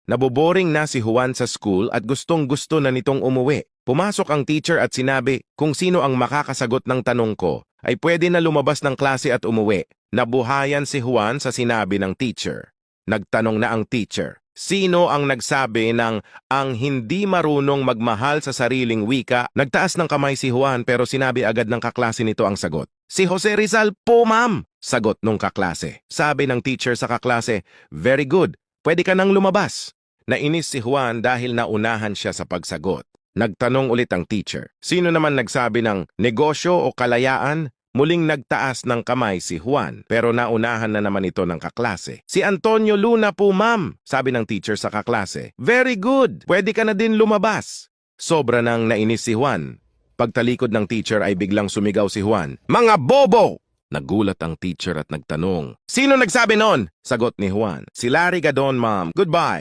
Naboboring na si Juan sa school at gustong-gusto na nitong umuwi. Pumasok ang teacher at sinabi kung sino ang makakasagot ng tanong ko ay pwede na lumabas ng klase at umuwi. Nabuhayan si Juan sa sinabi ng teacher. Nagtanong na ang teacher, sino ang nagsabi ng ang hindi marunong magmahal sa sariling wika? Nagtaas ng kamay si Juan pero sinabi agad ng kaklase nito ang sagot. Si Jose Rizal po, ma'am! Sagot nung kaklase. Sabi ng teacher sa kaklase, very good, pwede ka nang lumabas. Nainis si Juan dahil naunahan siya sa pagsagot. Nagtanong ulit ang teacher, sino naman nagsabi ng negosyo o kalayaan? Muling nagtaas ng kamay si Juan pero naunahan na naman ito ng kaklase. Si Antonio Luna po, ma'am, sabi ng teacher sa kaklase. Very good, pwede ka na din lumabas. Sobra nang nainis si Juan. Pagtalikod ng teacher ay biglang sumigaw si Juan, mga bobo! Nagulat ang teacher at nagtanong, sino nagsabi nun? Sagot ni Juan, si Larry Gadon, ma'am. Goodbye.